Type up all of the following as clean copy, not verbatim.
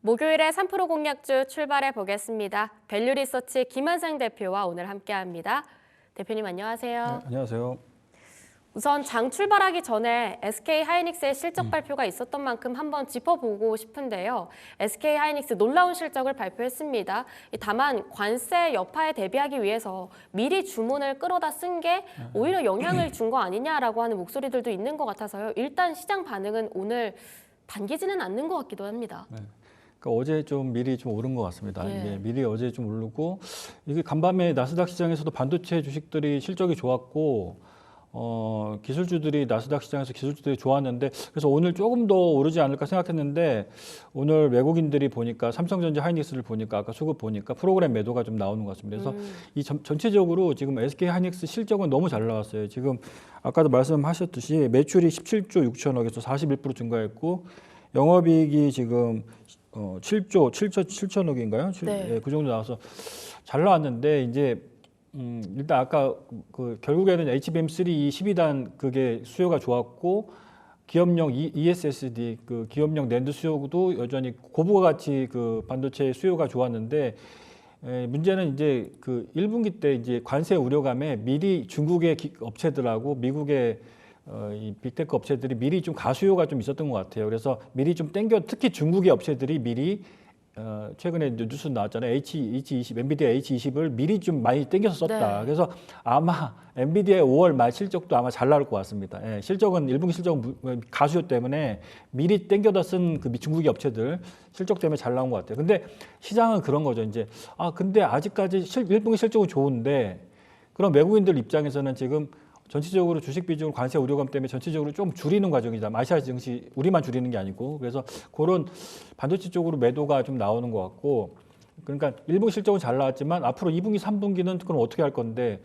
목요일에 3프로 공략주 출발해 보겠습니다. 밸류리서치 김한생 대표와 오늘 함께합니다. 대표님 안녕하세요. 네, 안녕하세요. 우선 장 출발하기 전에 SK하이닉스의 실적 발표가 있었던 만큼 한번 짚어보고 싶은데요. SK하이닉스 놀라운 실적을 발표했습니다. 다만 관세 여파에 대비하기 위해서 미리 주문을 끌어다 쓴 게 오히려 영향을 준 거 아니냐라고 하는 목소리들도 있는 것 같아서요. 일단 시장 반응은 오늘 반기지는 않는 것 같기도 합니다. 네. 그러니까 어제 좀 미리 좀 오른 것 같습니다. 예. 이게 미리 어제 좀 오르고 이게 간밤에 나스닥 시장에서도 반도체 주식들이 실적이 좋았고 기술주들이 나스닥 시장에서 기술주들이 좋았는데 그래서 오늘 조금 더 오르지 않을까 생각했는데 오늘 외국인들이 보니까 삼성전자 하이닉스를 보니까 아까 수급 보니까 프로그램 매도가 좀 나오는 것 같습니다. 그래서 이 전체적으로 지금 SK 하이닉스 실적은 너무 잘 나왔어요. 지금 아까도 말씀하셨듯이 매출이 17조 6천억에서 41% 증가했고 영업이익이 지금 7조 7천억인가요? 네. 예, 그 정도 나와서 잘 나왔는데 이제 일단 아까 결국에는 HBM3 이 12단 그게 수요가 좋았고 기업용 ESSD 그 기업용 낸드 수요도 여전히 고부가 가치 그 반도체 수요가 좋았는데 문제는 이제 그 1분기 때 이제 관세 우려감에 미리 중국의 업체들하고 미국의 이 빅테크 업체들이 미리 좀 가수요가 좀 있었던 것 같아요. 그래서 미리 좀 땡겨 특히 중국의 업체들이 미리 최근에 뉴스 나왔잖아요. H20, 엔비디아 H20을 미리 좀 많이 땡겨서 썼다. 네. 그래서 아마 엔비디아의 5월 말 실적도 아마 잘 나올 것 같습니다. 예, 실적은 1분기 실적은 가수요 때문에 미리 땡겨다 쓴 그 중국의 업체들 실적 때문에 잘 나온 것 같아요. 근데 시장은 그런 거죠. 이제 근데 아직까지 1분기 실적은 좋은데 그럼 외국인들 입장에서는 지금 전체적으로 주식 비중 관세 우려감 때문에 전체적으로 좀 줄이는 과정이다. 아시아 증시 우리만 줄이는 게 아니고 그래서 그런 반도체 쪽으로 매도가 좀 나오는 것 같고 그러니까 1분기 실적은 잘 나왔지만 앞으로 2분기, 3분기는 그럼 어떻게 할 건데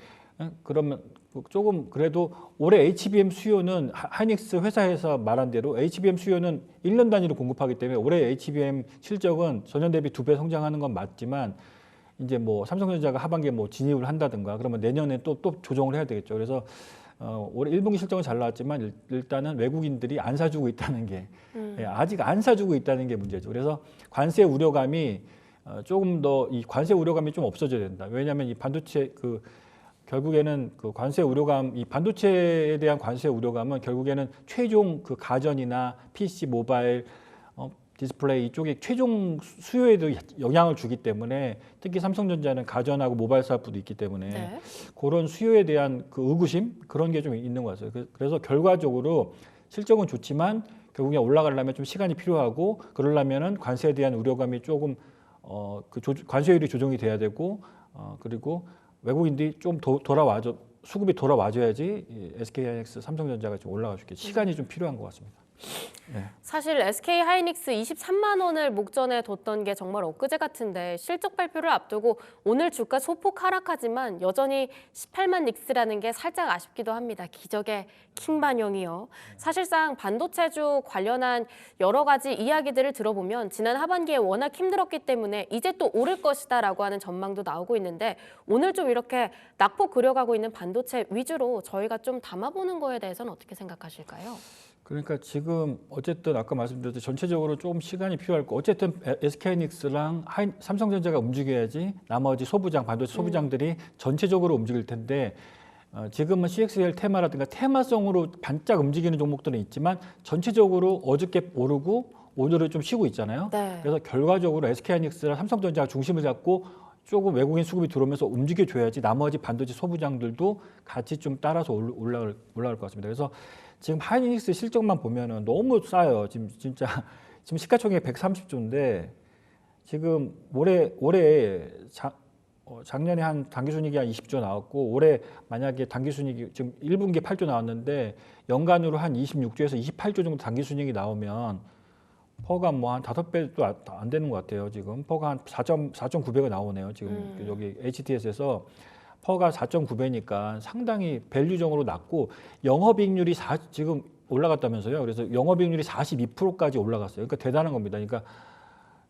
그러면 조금 그래도 올해 HBM 수요는 하이닉스 회사에서 말한 대로 HBM 수요는 1년 단위로 공급하기 때문에 올해 HBM 실적은 전년 대비 2배 성장하는 건 맞지만 이제 뭐 삼성전자가 하반기에 뭐 진입을 한다든가 그러면 내년에 또 조정을 해야 되겠죠. 그래서 올해 1분기 실적은 잘 나왔지만 일단은 외국인들이 안 사주고 있다는 게 아직 안 사주고 있다는 게 문제죠. 그래서 관세 우려감이 조금 더 이 관세 우려감이 좀 없어져야 된다. 왜냐하면 이 반도체 결국에는 그 관세 우려감, 이 반도체에 대한 관세 우려감은 결국에는 최종 그 가전이나 PC, 모바일 디스플레이 이쪽에 최종 수요에도 영향을 주기 때문에 특히 삼성전자는 가전하고 모바일 사업부도 있기 때문에 네. 그런 수요에 대한 그 의구심 그런 게 좀 있는 것 같아요. 그래서 결과적으로 실적은 좋지만 결국에 올라가려면 좀 시간이 필요하고 그러려면은 관세에 대한 우려감이 조금 관세율이 조정이 돼야 되고 그리고 외국인들이 좀 돌아와줘 수급이 돌아와줘야지 SK하이닉스, 삼성전자가 좀 올라갈 수 있게 시간이 좀 필요한 것 같습니다. 네. 사실 SK하이닉스 23만 원을 목전에 뒀던 게 정말 엊그제 같은데 실적 발표를 앞두고 오늘 주가 소폭 하락하지만 여전히 18만 닉스라는 게 살짝 아쉽기도 합니다. 기적의 킹 반영이요. 사실상 반도체주 관련한 여러 가지 이야기들을 들어보면 지난 하반기에 워낙 힘들었기 때문에 이제 또 오를 것이다라고 하는 전망도 나오고 있는데 오늘 좀 이렇게 낙폭 그려가고 있는 반도체 위주로 저희가 좀 담아보는 거에 대해서는 어떻게 생각하실까요? 그러니까 지금 어쨌든 아까 말씀드렸듯이 전체적으로 조금 시간이 필요할 거. 어쨌든 SK하이닉스랑 삼성전자가 움직여야지 나머지 반도체 소부장들이 전체적으로 움직일 텐데 지금은 CXL 테마라든가 테마성으로 반짝 움직이는 종목들은 있지만 전체적으로 어저께 오르고 오늘은 좀 쉬고 있잖아요. 네. 그래서 결과적으로 SK하이닉스랑 삼성전자가 중심을 잡고 조금 외국인 수급이 들어오면서 움직여줘야지 나머지 반도체 소부장들도 같이 좀 따라서 올라갈 것 같습니다. 그래서 지금 하이닉스 실적만 보면은 너무 싸요. 지금 시가총액 130조인데 지금 올해 작년에 한 당기순이익이 한 20조 나왔고 올해 만약에 당기순이익이 지금 1분기에 8조 나왔는데 연간으로 한 26조에서 28조 정도 당기순이익이 나오면 퍼가 뭐 한 5배도 안 되는 것 같아요. 지금 퍼가 한 4.9배가 나오네요. 지금 여기 HTS에서 퍼가 4.9배니까 상당히 밸류적으로 낮고 영업이익률이 지금 올라갔다면서요. 그래서 영업이익률이 42%까지 올라갔어요. 그러니까 대단한 겁니다. 그러니까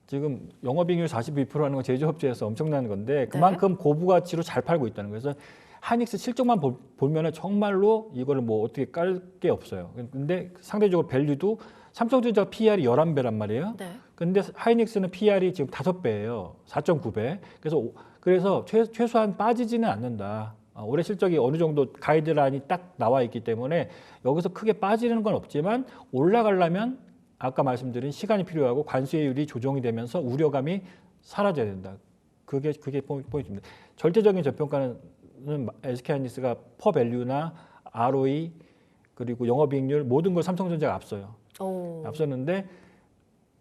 지금 영업이익률 42%라는 건 제조업체에서 엄청난 건데 그만큼 고부가치로 잘 팔고 있다는 거예요. 그래서 하이닉스 실적만 보면은 정말로 이거를 뭐 어떻게 깔 게 없어요. 근데 상대적으로 밸류도 삼성전자 PER이 11배란 말이에요. 네. 근데 하이닉스는 PER이 지금 5배예요. 4.9배. 그래서 최소한 빠지지는 않는다. 올해 실적이 어느 정도 가이드라인이 딱 나와 있기 때문에 여기서 크게 빠지는 건 없지만 올라가려면 아까 말씀드린 시간이 필요하고 관세율이 조정이 되면서 우려감이 사라져야 된다. 그게 포인트입니다. 절대적인 저평가는 SK하이닉스가 퍼밸류나 ROE 그리고 영업이익률 모든 걸 삼성전자가 앞서요. 오. 앞섰는데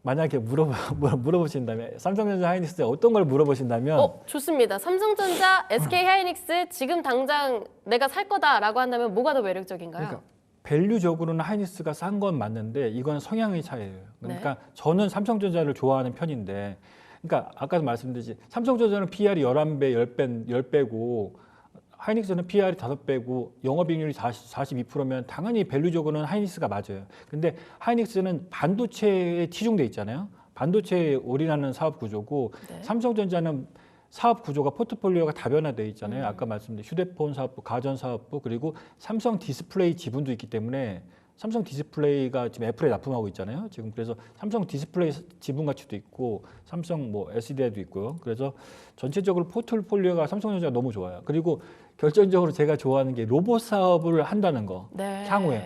만약에 물어보신다면 삼성전자 하이닉스에 어떤 걸 물어보신다면 좋습니다. 삼성전자, SK 하이닉스 지금 당장 내가 살 거다라고 한다면 뭐가 더 매력적인가요? 그러니까 밸류적으로는 하이닉스가 싼 건 맞는데 이건 성향의 차이예요. 그러니까 저는 삼성전자를 좋아하는 편인데 그러니까 아까도 말씀드렸지 삼성전자는 PR이 11배, 10배고 하이닉스는 PR이 5배고 영업이익률이 42%면 당연히 밸류적으로는 하이닉스가 맞아요. 근데 하이닉스는 반도체에 치중돼 있잖아요. 반도체에 올인하는 사업 구조고 네. 삼성전자는 사업 구조가 포트폴리오가 다변화되어 있잖아요. 아까 말씀드린 휴대폰 사업부, 가전 사업부 그리고 삼성 디스플레이 지분도 있기 때문에 삼성 디스플레이가 지금 애플에 납품하고 있잖아요. 지금 그래서 삼성 디스플레이 지분 가치도 있고 삼성 뭐 LCD도 있고요. 그래서 전체적으로 포트폴리오가 삼성전자가 너무 좋아요. 그리고 결정적으로 제가 좋아하는 게 로봇 사업을 한다는 거. 네. 향후에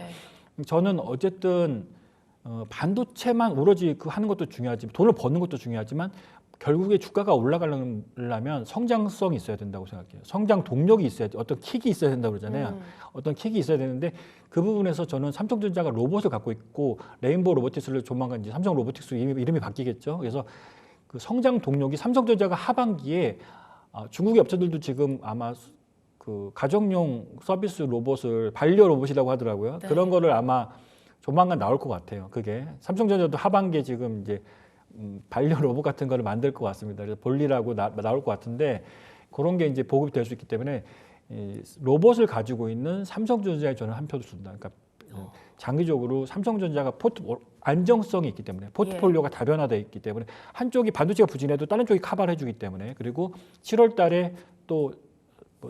저는 어쨌든 반도체만 오로지 하는 것도 중요하지만 돈을 버는 것도 중요하지만 결국에 주가가 올라가려면 성장성이 있어야 된다고 생각해요. 성장 동력이 있어야 돼. 어떤 킥이 있어야 된다고 그러잖아요. 어떤 킥이 있어야 되는데 그 부분에서 저는 삼성전자가 로봇을 갖고 있고 레인보우 로보틱스를 조만간 이제 삼성 로보틱스 이름이 바뀌겠죠. 그래서 그 성장 동력이 삼성전자가 하반기에 중국의 업체들도 지금 아마 그 가정용 서비스 로봇을 반려 로봇이라고 하더라고요. 네. 그런 거를 아마 조만간 나올 것 같아요. 그게 삼성전자도 하반기에 지금 이제 반려 로봇 같은 거를 만들 것 같습니다. 그래서 볼리라고 나올 것 같은데 그런 게 이제 보급이 될 수 있기 때문에 이 로봇을 가지고 있는 삼성전자에 저는 한 표를 준다. 그러니까 장기적으로 삼성전자가 안정성이 있기 때문에 포트폴리오가 다변화되어 있기 때문에 한쪽이 반도체가 부진해도 다른 쪽이 커버를 해주기 때문에 그리고 7월 달에 또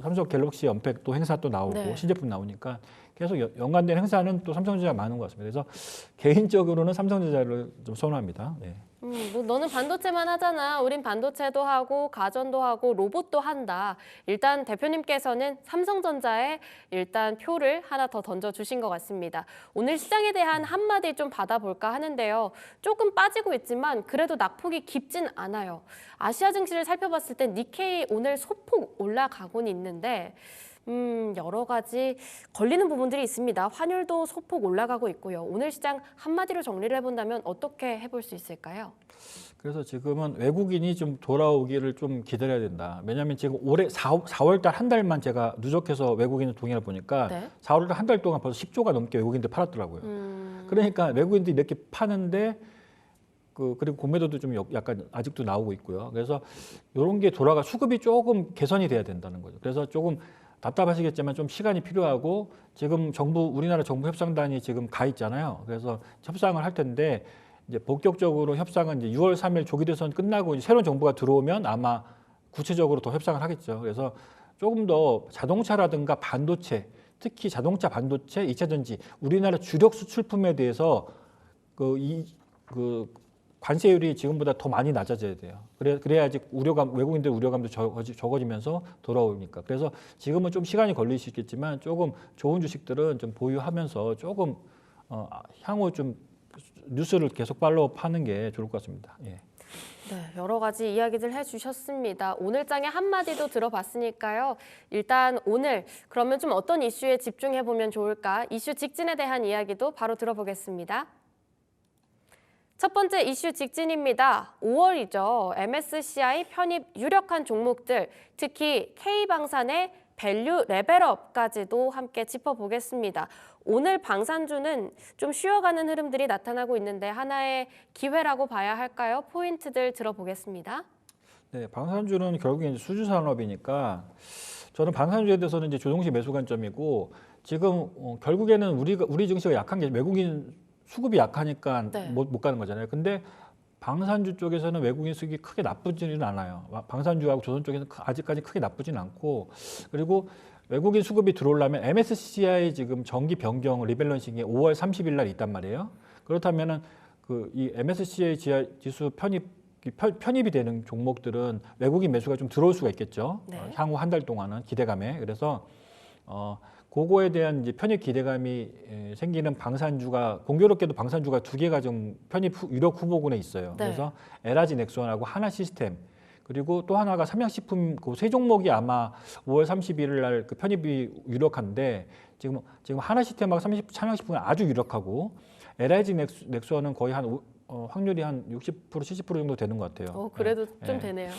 삼성 갤럭시 언팩 또 행사 또 나오고 네. 신제품 나오니까 계속 연관된 행사는 또 삼성전자가 많은 것 같습니다. 그래서 개인적으로는 삼성전자를 좀 선호합니다. 네. 뭐 너는 반도체만 하잖아. 우린 반도체도 하고 가전도 하고 로봇도 한다. 일단 대표님께서는 삼성전자에 일단 표를 하나 더 던져주신 것 같습니다. 오늘 시장에 대한 한마디 좀 받아볼까 하는데요. 조금 빠지고 있지만 그래도 낙폭이 깊진 않아요. 아시아 증시를 살펴봤을 때 니케이 오늘 소폭 올라가곤 있는데 여러 가지 걸리는 부분들이 있습니다. 환율도 소폭 올라가고 있고요. 오늘 시장 한마디로 정리를 해본다면 어떻게 해볼 수 있을까요? 그래서 지금은 외국인이 좀 돌아오기를 좀 기다려야 된다. 왜냐하면 지금 올해 4월 달 한 달만 제가 누적해서 외국인들 동의를 보니까 네. 4월 달 한 달 동안 벌써 10조가 넘게 외국인들 팔았더라고요. 그러니까 외국인들이 이렇게 파는데 그리고 공매도도 좀 약간 아직도 나오고 있고요. 그래서 이런 게 수급이 조금 개선이 돼야 된다는 거죠. 그래서 조금 답답하시겠지만 좀 시간이 필요하고 지금 우리나라 정부 협상단이 지금 가 있잖아요. 그래서 협상을 할 텐데 이제 본격적으로 협상은 이제 6월 3일 조기 대선 끝나고 이제 새로운 정부가 들어오면 아마 구체적으로 더 협상을 하겠죠. 그래서 조금 더 자동차라든가 반도체, 특히 자동차, 반도체, 2차 전지 우리나라 주력 수출품에 대해서 관세율이 지금보다 더 많이 낮아져야 돼요. 그래야지 외국인들 우려감도 적어지면서 돌아오니까. 그래서 지금은 좀 시간이 걸릴 수 있겠지만 조금 좋은 주식들은 좀 보유하면서 조금 향후 좀 뉴스를 계속 팔로우하는 게 좋을 것 같습니다. 예. 네, 여러 가지 이야기들 해주셨습니다. 오늘 장에 한마디도 들어봤으니까요. 일단 오늘 그러면 좀 어떤 이슈에 집중해보면 좋을까? 이슈 직진에 대한 이야기도 바로 들어보겠습니다. 첫 번째 이슈 직진입니다. 5월이죠. MSCI 편입 유력한 종목들, 특히 K방산의 밸류 레벨업까지도 함께 짚어보겠습니다. 오늘 방산주는 좀 쉬어가는 흐름들이 나타나고 있는데 하나의 기회라고 봐야 할까요? 포인트들 들어보겠습니다. 네, 방산주는 결국에 수주 산업이니까 저는 방산주에 대해서는 이제 조정식 매수 관점이고 지금 결국에는 우리 증시가 약한 게 외국인 수급이 약하니까 네. 못 가는 거잖아요. 근데 방산주 쪽에서는 외국인 수익이 크게 나쁘지는 않아요. 방산주하고 조선 쪽에서는 아직까지 크게 나쁘진 않고 그리고 외국인 수급이 들어오려면 MSCI 지금 정기 변경 리밸런싱이 5월 30일 날 있단 말이에요. 그렇다면은 그 이 MSCI 지수 편입이 되는 종목들은 외국인 매수가 좀 들어올 수가 있겠죠. 네. 향후 한 달 동안은 기대감에. 그래서 그거에 대한 이제 편입 기대감이 생기는 방산주가 공교롭게도 방산주가 두 개가 좀 편입 유력 후보군에 있어요. 네. 그래서 에라지 넥슨하고 하나시스템 그리고 또 하나가 삼양식품 그 세 종목이 아마 5월 31일 날 그 편입이 유력한데 지금 하나시스템하고 삼양식품은 아주 유력하고 에라지 넥슨은 거의 한 확률이 한 60% 70% 정도 되는 것 같아요. 그래도 예. 좀 되네요.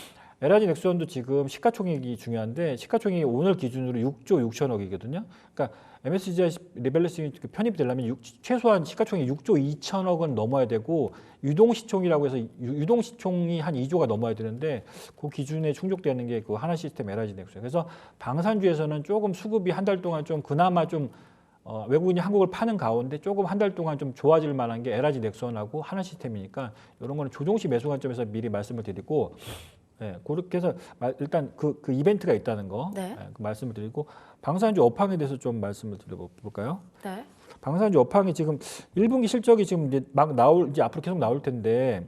에라지 넥슨도 지금 시가총액이 중요한데 시가총액이 오늘 기준으로 6조 6천억이거든요. 그러니까 MSCI 리밸런싱이 편입이 되려면 최소한 시가총액이 6조 2천억은 넘어야 되고 유동시총이라고 해서 유동시총이 한 2조가 넘어야 되는데 그 기준에 충족되는 게 그 하나시스템 에라지 넥슨. 그래서 방산주에서는 조금 수급이 한 달 동안 좀 그나마 좀 외국인이 한국을 파는 가운데 조금 한 달 동안 좀 좋아질 만한 게 에라지 넥슨하고 하나시스템이니까 이런 거는 조정시 매수 관점에서 미리 말씀을 드리고 그렇게 해서 일단 그 이벤트가 있다는 거 네. 그 말씀을 드리고 방산주 업황에 대해서 좀 말씀을 드려볼까요? 네. 방산주 업황이 지금 1분기 실적이 지금 이제 이제 앞으로 계속 나올 텐데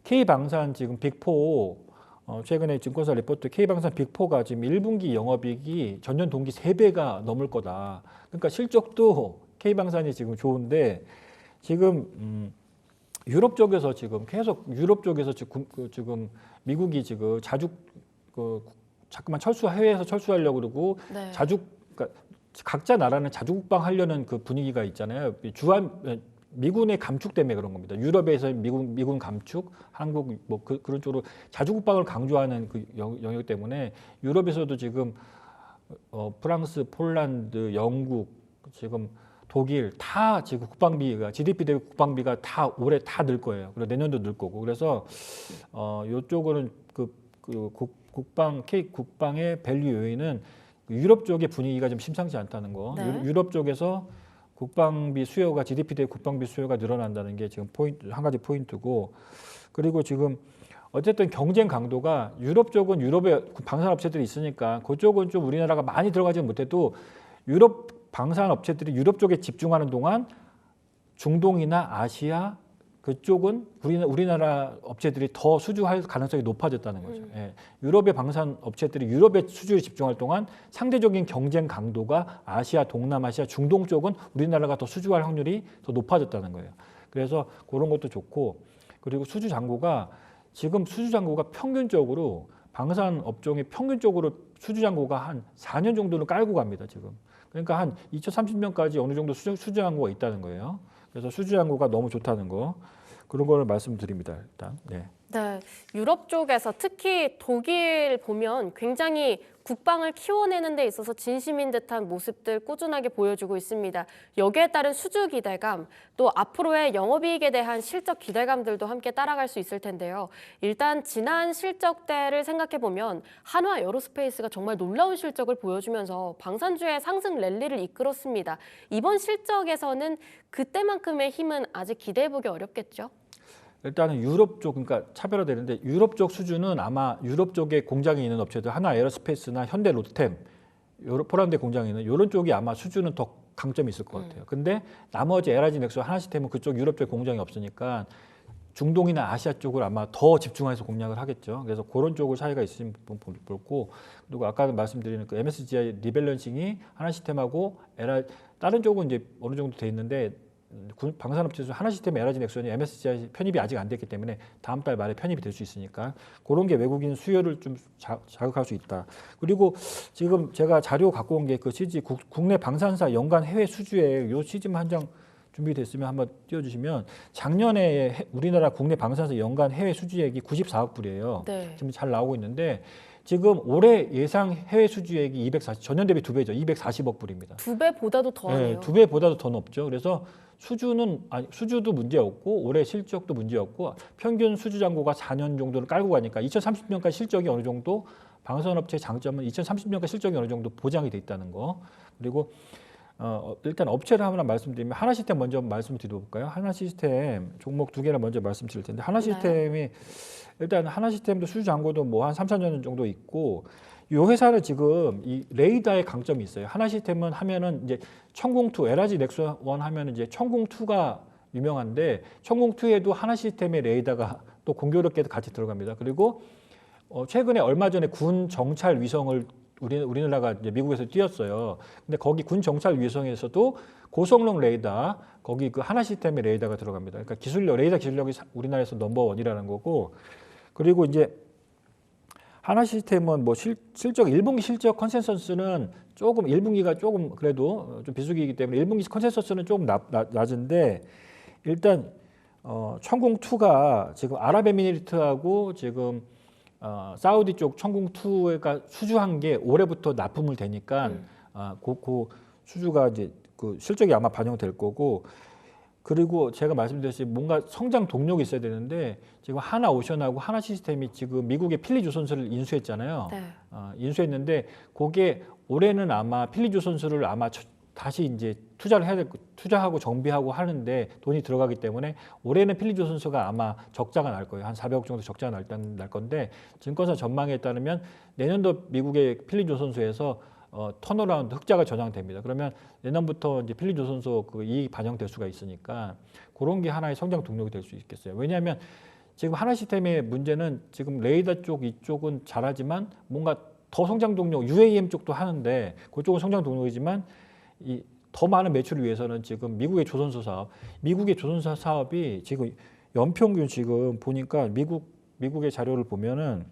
K방산 지금 빅4 최근에 증권사 리포트 K방산 빅4가 지금 1분기 영업이익이 전년 동기 3배가 넘을 거다. 그러니까 실적도 K방산이 지금 좋은데 지금 유럽 쪽에서 지금 계속 지금 미국이 지금 자꾸만 해외에서 철수하려고 그러고 네. 그러니까 각자 나라는 자주국방 하려는 그 분위기가 있잖아요. 미군의 감축 때문에 그런 겁니다. 유럽에서 미군 감축, 한국 뭐 그런 쪽으로 자주국방을 강조하는 그 영역 때문에 유럽에서도 지금 프랑스, 폴란드, 영국, 지금 독일 다 지금 국방비가 GDP 대비 국방비가 다 올해 다 늘 거예요. 그리고 내년도 늘 거고. 그래서 이쪽은 국방의 밸류 요인은 유럽 쪽의 분위기가 좀 심상치 않다는 거. 네. 유럽 쪽에서 국방비 수요가 GDP 대비 국방비 수요가 늘어난다는 게 지금 한 가지 포인트고. 그리고 지금 어쨌든 경쟁 강도가 유럽 쪽은 유럽의 방산 업체들이 있으니까 그쪽은 좀 우리나라가 많이 들어가지 못해도 유럽 방산 업체들이 유럽 쪽에 집중하는 동안 중동이나 아시아 그쪽은 우리나라 업체들이 더 수주할 가능성이 높아졌다는 거죠. 예. 유럽의 방산 업체들이 유럽의 수주에 집중할 동안 상대적인 경쟁 강도가 아시아, 동남아시아, 중동 쪽은 우리나라가 더 수주할 확률이 더 높아졌다는 거예요. 그래서 그런 것도 좋고 그리고 지금 수주 잔고가 평균적으로 방산 업종이 평균적으로 수주 잔고가 한 4년 정도는 깔고 갑니다. 지금. 그러니까 한 2030년까지 어느 정도 수주 잔고가 있다는 거예요. 그래서 수주 잔고가 너무 좋다는 거 그런 걸 말씀드립니다. 일단. 네. 네, 유럽 쪽에서 특히 독일 보면 굉장히 국방을 키워내는 데 있어서 진심인 듯한 모습들 꾸준하게 보여주고 있습니다. 여기에 따른 수주 기대감, 또 앞으로의 영업이익에 대한 실적 기대감들도 함께 따라갈 수 있을 텐데요. 일단 지난 실적대를 생각해보면 한화 에어로스페이스가 정말 놀라운 실적을 보여주면서 방산주의 상승 랠리를 이끌었습니다. 이번 실적에서는 그때만큼의 힘은 아직 기대해보기 어렵겠죠? 일단은 유럽 쪽 그러니까 차별화되는데 유럽 쪽 수주는 아마 유럽 쪽에 공장이 있는 업체들 하나 에어로스페이스나 현대 로템 폴란드 공장이 있는 이런 쪽이 아마 수주는 더 강점이 있을 것 같아요. 근데 나머지 에라지 넥슨 하나시스템은 그쪽 유럽 쪽 공장이 없으니까 중동이나 아시아 쪽을 아마 더 집중해서 공략을 하겠죠. 그래서 그런 쪽으로 차이가 있으면 볼고 그리고 아까 말씀드린 그 MSCI 리밸런싱이 하나시스템하고 다른 쪽은 이제 어느 정도 돼 있는데 방산업체에서 하나시스템 에라지 넥슨이 MSCI 편입이 아직 안 됐기 때문에 다음 달 말에 편입이 될 수 있으니까 그런 게 외국인 수요를 좀 자극할 수 있다. 그리고 지금 제가 자료 갖고 온 게 그 CG 국내 방산사 연간 해외 수주액 요 시즌 한 장 준비됐으면 한번 띄워주시면 작년에 우리나라 국내 방산사 연간 해외 수주액이 94억 불이에요. 네. 지금 잘 나오고 있는데 지금 올해 예상 해외 수주액이 전년 대비 2배죠. 240억 불입니다. 2배보다도 더하네요. 네, 2배보다도 더 높죠. 그래서 수주도 문제였고 올해 실적도 문제였고 평균 수주 잔고가 4년 정도를 깔고 가니까 2030년까지 실적이 어느 정도 방산업체의 장점은 2030년까지 실적이 어느 정도 보장이 돼 있다는 거. 그리고 일단 업체를 하나 말씀드리면 하나시스템 먼저 말씀드려볼까요? 하나시스템 종목 두 개를 먼저 말씀드릴 텐데 하나시스템이 일단 하나시스템도 수주 잔고도 뭐 한 3, 4년 정도 있고 이 회사는 지금 이 레이더의 강점이 있어요. 하나시스템은 하면은 이제 천공투, 에라지 넥슨 하면은 이제 천공투가 유명한데 천궁2에도 하나시스템의 레이더가 또 공교롭게도 같이 들어갑니다. 그리고 최근에 얼마 전에 군 정찰 위성을 우리나라가 이제 미국에서 띄웠어요. 근데 거기 군 정찰 위성에서도 고성능 레이더, 거기 그 하나시스템의 레이더가 들어갑니다. 그러니까 기술력, 레이더 기술력이 우리나라에서 넘버원이라는 거고, 그리고 이제 하나시스템은 뭐 실적 1분기 실적 컨센서스는 조금 1분기가 조금 그래도 좀 비수기이기 때문에 1분기 컨센서스는 조금 낮은데 일단 천궁2가 지금 아랍에미리트하고 지금 사우디 쪽 천궁2가 수주한 게 올해부터 납품을 되니까 그 수주가 이제 그 실적이 아마 반영될 거고, 그리고 제가 말씀드렸듯이 뭔가 성장 동력이 있어야 되는데 지금 하나오션하고 하나시스템이 지금 미국의 필리조선소를 인수했잖아요. 네. 인수했는데 그게 올해는 아마 필리조선소를 아마 다시 이제 투자를 해야 될 투자하고 정비하고 하는데 돈이 들어가기 때문에 올해는 필리조선소가 아마 적자가 날 거예요. 한 400억 정도 적자가 날 건데 증권사 전망에 따르면 내년도 미국의 필리조선소에서 턴어라운드 흑자가 전환됩니다. 그러면 내년부터 이제 필리조선소 그 이익 반영될 수가 있으니까 그런 게 하나의 성장 동력이 될 수 있겠어요. 왜냐하면 지금 하나시스템의 문제는 지금 레이더 쪽 이쪽은 잘하지만 뭔가 더 성장 동력 UAM 쪽도 하는데 그쪽은 성장 동력이지만 이 더 많은 매출을 위해서는 지금 미국의 조선소 사업이 지금 연평균 지금 보니까 미국의 자료를 보면은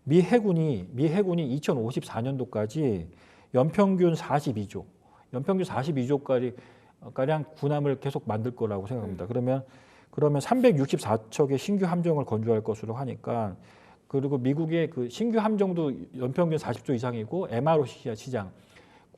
미 해군이 2054년도까지 연평균 42조 가량 군함을 계속 만들 거라고 생각합니다. 그러면 364척의 신규 함정을 건조할 것으로 하니까, 그리고 미국의 그 신규 함정도 연평균 40조 이상이고 MRO 시장,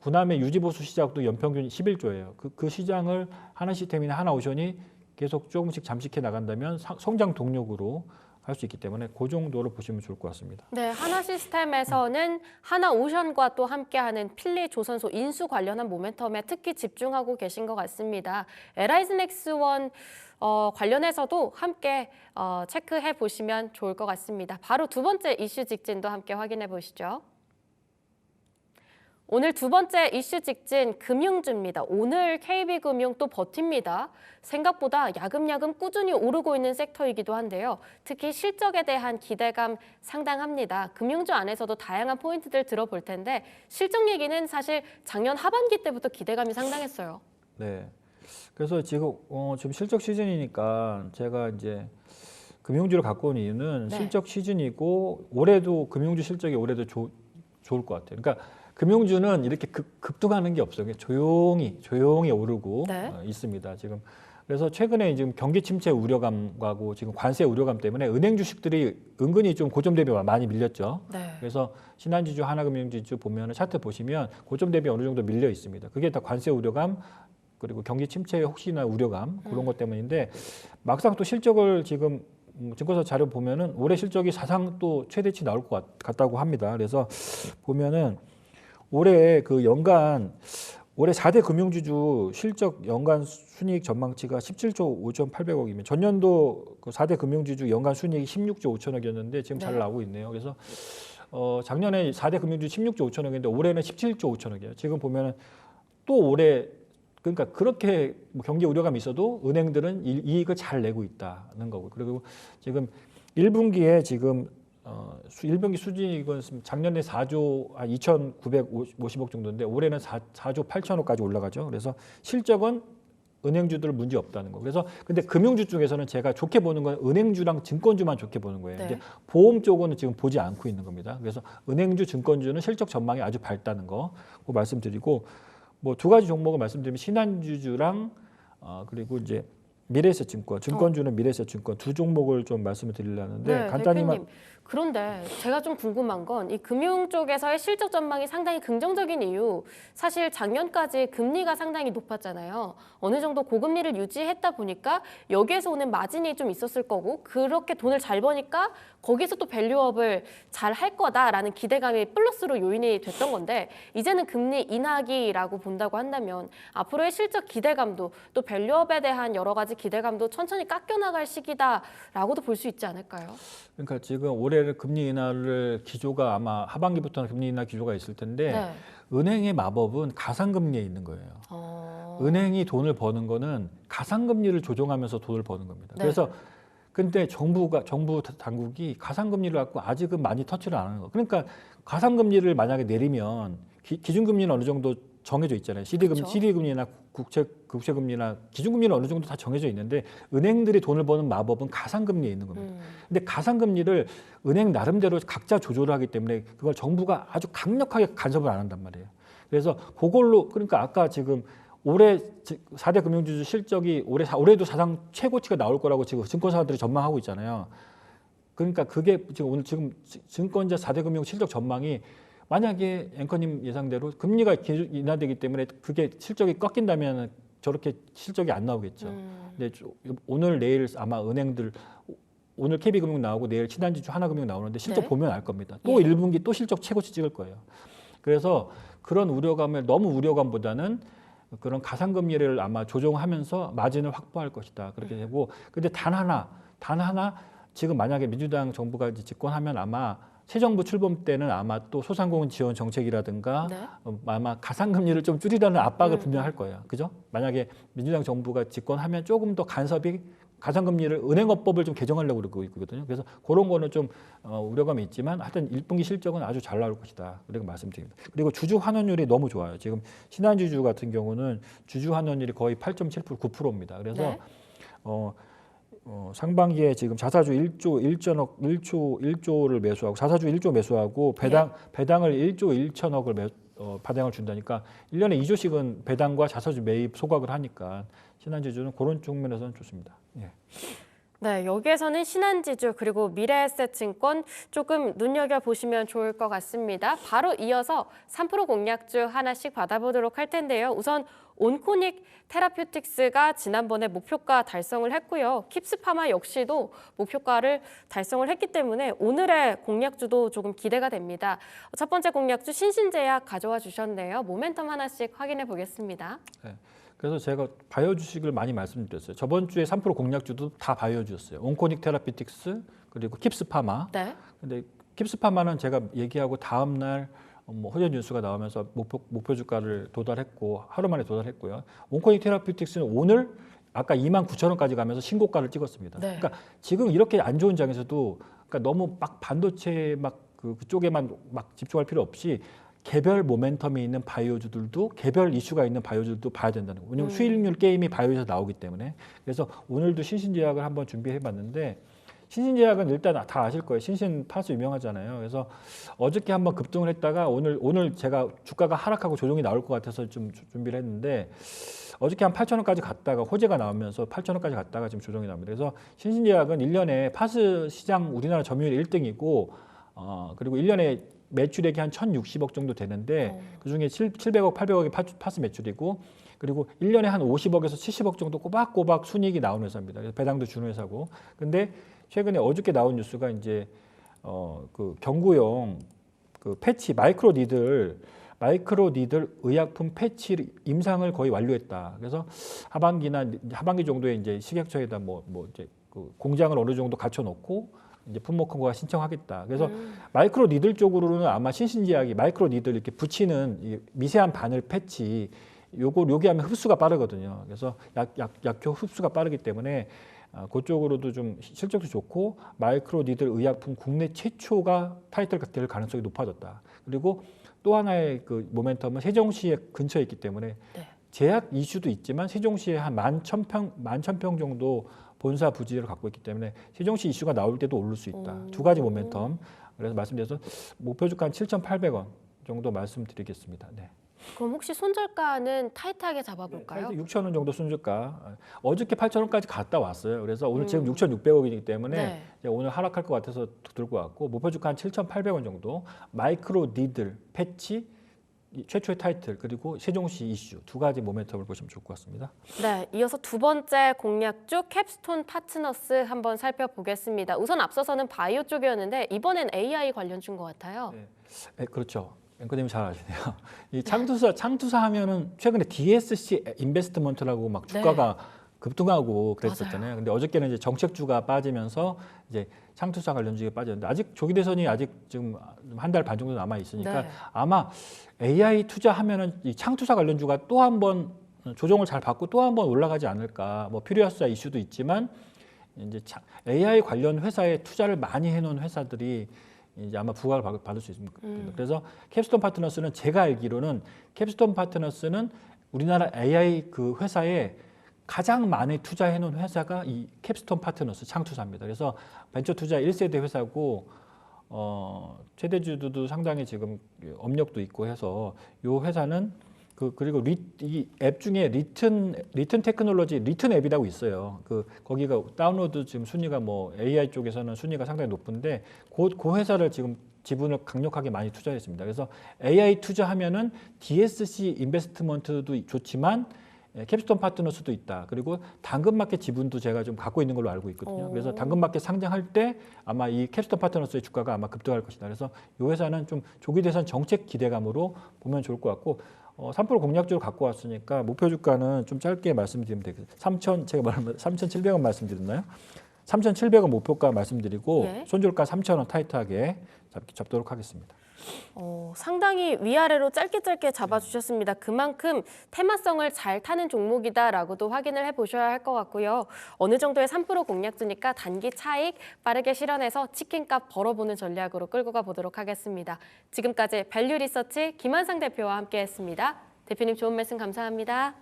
군함의 유지보수 시장도 연평균 11조예요. 그 시장을 하나시스템이나 하나오션이 계속 조금씩 잠식해 나간다면 성장 동력으로 할 수 있기 때문에 그 정도로 보시면 좋을 것 같습니다. 네, 하나시스템에서는 하나오션과 또 함께하는 필리조선소 인수 관련한 모멘텀에 특히 집중하고 계신 것 같습니다. LI즈넥스원 관련해서도 함께 체크해 보시면 좋을 것 같습니다. 바로 두 번째 이슈 직진도 함께 확인해 보시죠. 오늘 두 번째 이슈 직진 금융주입니다. 오늘 KB금융 또 버팁니다. 생각보다 야금야금 꾸준히 오르고 있는 섹터이기도 한데요. 특히 실적에 대한 기대감 상당합니다. 금융주 안에서도 다양한 포인트들 들어볼 텐데 실적 얘기는 사실 작년 하반기 때부터 기대감이 상당했어요. 네. 그래서 지금 실적 시즌이니까 제가 이제 금융주를 갖고 온 이유는 네. 실적 시즌이고 올해도 금융주 실적이 올해도 좋을 것 같아요. 그러니까 금융주는 이렇게 급등하는 게 없어요. 조용히 오르고 네. 있습니다. 지금 그래서 최근에 지금 경기 침체 우려감하고 지금 관세 우려감 때문에 은행 주식들이 은근히 좀 고점 대비 많이 밀렸죠. 네. 그래서 신한지주, 하나금융지주 보면 차트 보시면 고점 대비 어느 정도 밀려 있습니다. 그게 다 관세 우려감 그리고 경기 침체 혹시나 우려감 그런 것 때문인데 막상 또 실적을 지금 증권사 자료 보면은 올해 실적이 사상 또 최대치 나올 것 같다고 합니다. 그래서 보면은 올해 올해 4대 금융주주 실적 연간 순이익 전망치가 17조 5,800억이면 전년도 그 4대 금융주주 연간 순이익이 16조 5천억이었는데 지금 잘 나오고 있네요. 그래서 작년에 4대 금융주주 16조 5천억인데 올해는 17조 5천억이에요. 지금 보면은 또 올해 그러니까 그렇게 경기 우려감이 있어도 은행들은 이익을 잘 내고 있다는 거고, 그리고 지금 1분기에 지금 1분기 수준이익은 작년에 4조 2,950억 정도인데 올해는 4조 8천억까지 올라가죠. 그래서 실적은 은행주들 문제 없다는 거. 그래서 근데 금융주 쪽에서는 제가 좋게 보는 건 은행주랑 증권주만 좋게 보는 거예요. 네. 이제 보험 쪽은 지금 보지 않고 있는 겁니다. 그래서 은행주, 증권주는 실적 전망이 아주 밝다는 거 말씀드리고, 뭐 두 가지 종목을 말씀드리면 신한주주랑 그리고 이제 미래에셋증권, 증권주는 미래에셋증권 두 종목을 좀 말씀을 드리려는데 네, 간단히만. 대표님. 그런데 제가 좀 궁금한 건 이 금융 쪽에서의 실적 전망이 상당히 긍정적인 이유, 사실 작년까지 금리가 상당히 높았잖아요. 어느 정도 고금리를 유지했다 보니까 여기에서 오는 마진이 좀 있었을 거고, 그렇게 돈을 잘 버니까 거기서 또 밸류업을 잘 할 거다라는 기대감이 플러스로 요인이 됐던 건데, 이제는 금리 인하기라고 본다고 한다면 앞으로의 실적 기대감도 또 밸류업에 대한 여러 가지 기대감도 천천히 깎여나갈 시기다라고도 볼 수 있지 않을까요? 그러니까 지금 올해는 금리 인하를 기조가 아마 하반기부터는 금리 인하 기조가 있을 텐데 네. 은행의 마법은 가상금리에 있는 거예요. 은행이 돈을 버는 거는 가상금리를 조정하면서 돈을 버는 겁니다. 네. 그래서 근데 정부 당국이 가상금리를 갖고 아직은 많이 터치를 안 하는 거. 그러니까 가상금리를 만약에 내리면 기준금리는 어느 정도 정해져 있잖아요. 그렇죠. CD금리나 국채금리나 기준금리는 어느 정도 다 정해져 있는데 은행들이 돈을 버는 마법은 가상금리에 있는 겁니다. 근데 가상금리를 은행 나름대로 각자 조절을 하기 때문에 그걸 정부가 아주 강력하게 간섭을 안 한단 말이에요. 그래서 그걸로 그러니까 아까 지금 올해 4대 금융지주 실적이 올해도 사상 최고치가 나올 거라고 지금 증권사들이 전망하고 있잖아요. 그러니까 그게 지금 증권자 4대 금융 실적 전망이 만약에 앵커님 예상대로 금리가 인하되기 때문에 그게 실적이 꺾인다면 저렇게 실적이 안 나오겠죠. 근데 오늘 내일 아마 은행들 오늘 KB금융 나오고 내일 신한지주 하나금융 나오는데 실적 네. 보면 알 겁니다. 또 1분기 또 실적 최고치 찍을 거예요. 그래서 그런 우려감을 너무 우려감보다는 그런 가상금리를 아마 조정하면서 마진을 확보할 것이다. 그렇게 되고 근데 단 하나 지금 만약에 민주당 정부가 이제 집권하면 아마 새 정부 출범 때는 아마 또 소상공인 지원 정책이라든가 네. 아마 가상금리를 좀 줄이라는 압박을 분명 할 거예요. 그죠? 만약에 민주당 정부가 집권하면 조금 더 간섭이 가상금리를 은행업법을 좀 개정하려고 그러고 있거든요. 그래서 그런 거는 좀 우려감이 있지만 하여튼 1분기 실적은 아주 잘 나올 것이다. 그렇게 말씀드립니다. 그리고 주주 환원율이 너무 좋아요. 지금 신한지주 같은 경우는 주주 환원율이 거의 8.7% 9%입니다. 그래서 네. 상반기에 지금 자사주 1조를 매수하고 자사주 1조 매수하고 배당을 1조 1천억을 배당을 준다니까 1년에 2조씩은 배당과 자사주 매입 소각을 하니까 신한지주는 그런 측면에서는 좋습니다. 예. 네, 여기에서는 신한지주 그리고 미래에셋증권 조금 눈여겨보시면 좋을 것 같습니다. 바로 이어서 3프로 공략주 하나씩 받아보도록 할 텐데요. 우선 온코닉 테라퓨틱스가 지난번에 목표가 달성을 했고요. 킵스파마 역시도 목표가를 달성을 했기 때문에 오늘의 공략주도 조금 기대가 됩니다. 첫 번째 공략주 신신제약 가져와 주셨네요. 모멘텀 하나씩 확인해 보겠습니다. 네. 그래서 제가 바이오 주식을 많이 말씀드렸어요. 저번 주에 3% 공략주도 다 바이오주였어요. 온코닉 테라피틱스 그리고 킵스파마. 네. 근데 킵스파마는 제가 얘기하고 다음 날 호재 뉴스가 나오면서 목표 주가를 도달했고 하루 만에 도달했고요. 온코닉 테라피틱스는 오늘 아까 29,000원까지 가면서 신고가를 찍었습니다. 네. 그러니까 지금 이렇게 안 좋은 장에서도 그러니까 너무 막 반도체 그쪽에만 막 집중할 필요 없이 개별 모멘텀이 있는 바이오주들도 개별 이슈가 있는 바이오주들도 봐야 된다는 거예요. 왜냐하면 수익률 게임이 바이오에서 나오기 때문에. 그래서 오늘도 신신제약을 한번 준비해봤는데 신신제약은 일단 다 아실 거예요. 신신파수 유명하잖아요. 그래서 어저께 한번 급등을 했다가 오늘 제가 주가가 하락하고 조정이 나올 것 같아서 좀 준비를 했는데 어저께 한 8,000원까지 갔다가 호재가 나오면서 8,000원까지 갔다가 지금 조정이 나옵니다. 그래서 신신제약은 1년에 파스 시장 우리나라 점유율 1등이고 그리고 1년에 매출액이 한 1,060억 정도 되는데 그중에 700억, 800억이 파스 매출이고 그리고 1년에 한 50억에서 70억 정도 꼬박꼬박 순이익이 나오는 회사입니다. 그래서 배당도 주는 회사고. 근데 최근에 어저께 나온 뉴스가 이제 그 경구용 그 패치 마이크로 니들 의약품 패치 임상을 거의 완료했다. 그래서 하반기 정도에 이제 식약처에다 이제 그 공장을 어느 정도 갖춰 놓고 이제 품목허가 신청하겠다. 그래서 마이크로 니들 쪽으로는 아마 신신제약이 마이크로 니들 이렇게 붙이는 이 미세한 바늘 패치 요게 하면 흡수가 빠르거든요. 그래서 약효 흡수가 빠르기 때문에 그쪽으로도 좀 실적도 좋고 마이크로 니들 의약품 국내 최초가 타이틀가 될 가능성이 높아졌다. 그리고 또 하나의 그 모멘텀은 세종시에 근처에 있기 때문에 네. 제약 이슈도 있지만 세종시에 한 11,000평 정도 본사 부지를 갖고 있기 때문에 세종시 이슈가 나올 때도 오를 수 있다. 두 가지 모멘텀. 그래서 말씀드려서 목표 주가 한 7,800원 정도 말씀드리겠습니다. 네. 그럼 혹시 손절가는 타이트하게 잡아볼까요? 6,000원 정도 순주가. 어저께 8,000원까지 갔다 왔어요. 그래서 오늘 지금 6,600억이기 때문에 네. 이제 오늘 하락할 것 같아서 들고 왔고 목표 주가 한 7,800원 정도. 마이크로 니들 패치 최초의 타이틀 그리고 세종시 이슈 두 가지 모멘텀을 보시면 좋을 것 같습니다. 네, 이어서 두 번째 공략주 캡스톤 파트너스 한번 살펴보겠습니다. 우선 앞서서는 바이오 쪽이었는데 이번엔 AI 관련주인 것 같아요. 네, 그렇죠. 앵커님이 잘 아시네요. 이 창투사 하면은 최근에 DSC 인베스트먼트라고 막 주가가 급등하고 그랬었잖아요. 근데 어저께는 이제 정책주가 빠지면서 이제 창투사 관련주가 빠졌는데 아직 조기 대선이 아직 지금 한 달 반 정도 남아 있으니까 아마 AI 투자하면은 이 창투사 관련주가 또 한 번 조정을 잘 받고 또 한 번 올라가지 않을까. 뭐 퓨리어스 이슈도 있지만 이제 AI 관련 회사에 투자를 많이 해놓은 회사들이 이제 아마 부각을 받을 수 있습니다. 그래서 캡스톤 파트너스는 제가 알기로는 캡스톤 파트너스는 우리나라 AI 그 회사에 가장 많이 투자해놓은 회사가 이 캡스톤 파트너스 창투사입니다. 그래서 벤처 투자 1세대 회사고 최대 주주도 상당히 지금 업력도 있고 해서 이 회사는 그리고 이 앱 중에 리튼 테크놀로지 리튼 앱이라고 있어요. 거기가 다운로드 지금 순위가 뭐 AI 쪽에서는 순위가 상당히 높은데 그 회사를 지금 지분을 강력하게 많이 투자했습니다. 그래서 AI 투자하면은 DSC 인베스트먼트도 좋지만 캡스톤 파트너스도 있다. 그리고 당근마켓 지분도 제가 좀 갖고 있는 걸로 알고 있거든요. 그래서 당근마켓 상장할 때 아마 이 캡스톤 파트너스의 주가가 아마 급등할 것이다. 그래서 이 회사는 좀 조기 대선 정책 기대감으로 보면 좋을 것 같고 3% 공략주를 갖고 왔으니까 목표 주가는 좀 짧게 말씀드리면 되겠습니다. 제가 말하면 3,700원 말씀드렸나요? 3,700원 목표가 말씀드리고 예. 손절가 3,000원 타이트하게 잡도록 하겠습니다. 상당히 위아래로 짧게 잡아주셨습니다. 그만큼 테마성을 잘 타는 종목이다라고도 확인을 해보셔야 할 것 같고요. 어느 정도의 3% 공략주니까 단기 차익 빠르게 실현해서 치킨값 벌어보는 전략으로 끌고 가보도록 하겠습니다. 지금까지 밸류 리서치 김한상 대표와 함께했습니다. 대표님 좋은 말씀 감사합니다.